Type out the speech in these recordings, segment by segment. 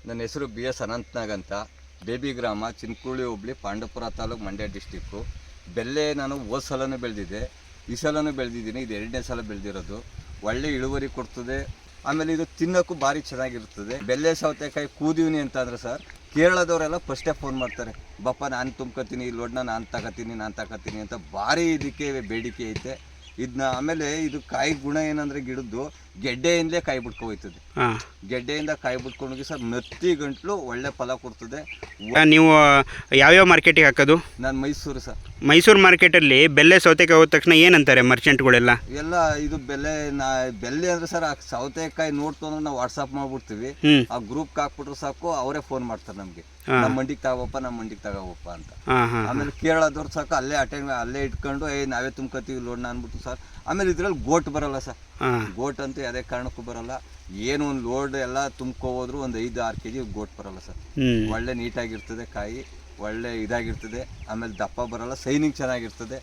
ನನ್ನ ಹೆಸರು BS ಅನಂತ್ನಾಗ್ ಅಂತ. ಬೇಬಿ ಗ್ರಾಮ, ಚಿನ್ಕುಳಿ ಹೋಬಳಿ, ಪಾಂಡವಪುರ ತಾಲೂಕು, ಮಂಡ್ಯ ಡಿಸ್ಟಿಕ್ಕು. ಬೆಲ್ಲೆ ನಾನು ಹೋದ ಸಲನೂ ಬೆಳೆದಿದ್ದೆ, ಈ ಸಲನೂ ಬೆಳೆದಿದ್ದೀನಿ. ಇದು 2ನೇ ಸಲ ಬೆಳೆದಿರೋದು. ಒಳ್ಳೆ ಇಳುವರಿ ಕೊಡ್ತದೆ. ಆಮೇಲೆ ಇದು ತಿನ್ನೋಕ್ಕೂ ಭಾರಿ ಚೆನ್ನಾಗಿರ್ತದೆ. ಬೆಲ್ಲೆ ಸೌತೆಕಾಯಿ ಕೂದೀವ್ನಿ ಅಂತ ಅಂದರೆ ಸರ್, ಕೇರಳದವರೆಲ್ಲ ಫಸ್ಟೇ ಫೋನ್ ಮಾಡ್ತಾರೆ, ಬಪ್ಪ ನಾನು ತುಂಬ್ಕೊತೀನಿ, ಲೋಡ್ನ ನಾನು ತಗೋತೀನಿ ಅಂತ ಭಾರಿ ಇದಕ್ಕೆ ಬೇಡಿಕೆ ಐತೆ. ಇದನ್ನ ಆಮೇಲೆ ಇದು ಕಾಯಿ ಗುಣ ಏನಂದರೆ ಗಿಡದ್ದು ಗೆಡ್ಡೆಯಿಂದಲೇ ಕಾಯಿ ಬಿಟ್ಕೊ ಹೋಯ್ತದೆ. ಗೆಡ್ಡೆಯಿಂದ ಕಾಯಿ ಬಿಟ್ಕೊಂಡೋಗಿ ಸರ್ ನತ್ತಿ ಗಂಟ್ಲು ಒಳ್ಳೆ ಫಲ ಕೊಡ್ತದೆ. ನೀವು ಯಾವ್ಯಾವ ಮಾರ್ಕೆಟಿಗೆ ಹಾಕೋದು? ನಾನು ಮೈಸೂರು ಸರ್. ಮೈಸೂರು ಮಾರ್ಕೆಟಲ್ಲಿ ಬೆಲ್ಲೆ ಸೌತೆಕಾಯಿ ಹೋದ ತಕ್ಷಣ ಏನಂತಾರೆ ಮರ್ಚೆಂಟ್ಗಳೆಲ್ಲ? ಎಲ್ಲ ಇದು ಬೆಲೆ ಅಂದರೆ ಸರ್, ಆ ಸೌತೆಕಾಯಿ ನೋಡ್ತು ಅಂದ್ರೆ ನಾವು ವಾಟ್ಸಪ್ ಮಾಡ್ಬಿಡ್ತೀವಿ. ಆ ಗ್ರೂಪ್ಗೆ ಹಾಕ್ಬಿಟ್ರೆ ಸಾಕು, ಅವರೇ ಫೋನ್ ಮಾಡ್ತಾರೆ ನಮಗೆ, ನಮ್ಮ ಮಂಡಿಗೆ ತಗೋಪ್ಪ ಅಂತ. ಆಮೇಲೆ ಕೇರಳದವ್ರು ಸಾಕು ಅಲ್ಲೇ ಇಟ್ಕೊಂಡು ನಾವೇ ತುಂಬ್ಕೊತೀವಿ ಲೋಡ್ನ ಅಂದ್ಬಿಟ್ಟು ಸರ್. ಆಮೇಲೆ ಇದ್ರಲ್ಲಿ ಗೋಟ್ ಬರಲ್ಲ ಸರ್, ಗೋಟ್ ಅಂತೂ ಯಾವುದೇ ಕಾರಣಕ್ಕೂ ಬರಲ್ಲ. ಏನು ಒಂದು ಲೋಡ್ ಎಲ್ಲ ತುಂಬ್ಕೋದ್ರು ಒಂದು 5-6 kg ಗೋಟ್ ಬರಲ್ಲ ಸರ್. ಒಳ್ಳೆ ನೀಟಾಗಿರ್ತದೆ ಕಾಯಿ, ಒಳ್ಳೆ ಇದಾಗಿರ್ತದೆ. ಆಮೇಲೆ ದಪ್ಪ ಬರಲ್ಲ, ಸೈನಿಂಗ್ ಚೆನ್ನಾಗಿರ್ತದೆ.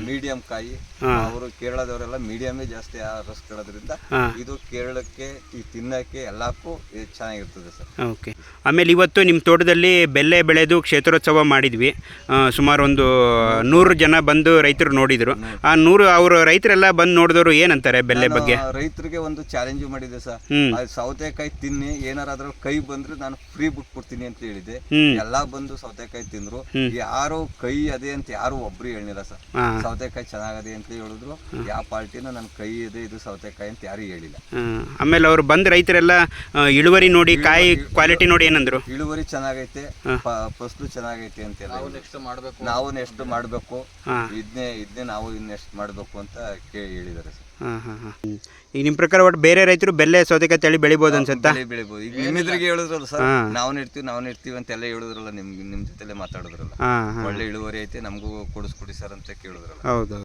ಮೀಡಿಯಂ ಕಾಯಿ. ಅವರು ಕೇರಳದವರೆಲ್ಲ ಮೀಡಿಯಮೇ ಜಾಸ್ತಿ ರಸ್ಕೊಳ್ಳೋದ್ರಿಂದ ಇದು ಕೇರಳಕ್ಕೆ ತಿನ್ನಕ್ಕೆ ಎಲ್ಲಕ್ಕೂ ಚೆನ್ನಾಗಿರ್ತದೆ ಸರ್. ಓಕೆ. ಆಮೇಲೆ ಇವತ್ತು ನಿಮ್ಮ ತೋಟದಲ್ಲಿ ಬೆಲ್ಲೆ ಬೆಳೆದು ಕ್ಷೇತ್ರೋತ್ಸವ ಮಾಡಿದ್ವಿ. ಸುಮಾರು ಒಂದು 100 ಜನ ಬಂದು ರೈತರು ನೋಡಿದ್ರು. ಆ 100 ಅವರು ರೈತರೆಲ್ಲ ಬಂದು ನೋಡಿದವರು ಏನಂತಾರೆ ಬೆಲ್ಲೆ ಬಗ್ಗೆ? ರೈತರಿಗೆ ಒಂದು ಚಾಲೆಂಜ್ ಮಾಡಿದೆ ಸರ್, ಸೌತೆಕಾಯಿ ತಿನ್ನಿ, ಏನಾರ ಅದ್ರಲ್ಲಿ ಕೈ ಬಂದ್ರೆ ನಾನು ಫ್ರೀ ಬಿಟ್ಬಿಡ್ತೀನಿ ಅಂತ ಹೇಳಿದೆ. ಎಲ್ಲಾ ಬಂದು ಸೌತೆಕಾಯಿ ತಿಂದ್ರು. ಯಾರು ಕೈ ಅದೇ ಅಂತ ಯಾರು ಒಬ್ರು ಹೇಳಿಲ್ಲ ಸರ್. ಸೌತೆಕಾಯಿ ಚೆನ್ನಾಗದೆ ಅಂತ ಹೇಳಿದ್ರು. ಯಾವ ಪಾರ್ಟಿನ ನನ್ನ ಕೈ ಇದೆ ಇದು ಸೌತೆಕಾಯಿ ಅಂತ ಯಾರು ಹೇಳಿಲ್ಲ. ಆಮೇಲೆ ಅವ್ರು ಬಂದ್ ರೈತರೆಲ್ಲ ಇಳುವರಿ ನೋಡಿ, ಕಾಯಿ ಕ್ವಾಲಿಟಿ ನೋಡಿ ಏನಂದ್ರು? ಇಳುವರಿ ಚೆನ್ನಾಗೈತೆ, ಫಸ್ಲು ಚೆನ್ನಾಗೈತೆ ಅಂತ ನಾವು ನೆಕ್ಸ್ಟ್ ಮಾಡ್ಬೇಕು, ಇದನ್ನೇ ನಾವು ನೆಕ್ಸ್ಟ್ ಮಾಡ್ಬೇಕು ಅಂತ ಹೇಳಿದ್ದಾರೆ ಸರ್. ಈಗ ನಿಮ್ಮ ಪ್ರಕಾರ ಒಟ್ಟು ಬೇರೆ ರೈತರು ಬೆಲ್ಲೆ ಸೌತೆಕಾಯಿ ತಳಿ ಬೆಳಿಬೋದು ಅನ್ಸುತ್ತಾ? ಬೆಳಿಬೋದು. ಈಗ ನಿಮ್ಮಿದ್ರಿಗೆ ಹೇಳಿದ್ರಲ್ಲ ಸರ್, ನಾವು ನೆಡ್ತೀವಿ ಅಂತೆಲ್ಲ ಹೇಳಿದ್ರಲ್ಲ, ನಿಮ್ ಜೊತೆಲೆ ಮಾತಾಡಿದ್ರಲ್ಲ, ಒಳ್ಳೆ ಇಳುವರಿ ಐತೆ, ನಮಗೂ ಕೊಡಿಸ್ಕೊಡಿ ಸರ್ ಅಂತ ಕೇಳಿದ್ರಲ್ಲ. ಹೌದು.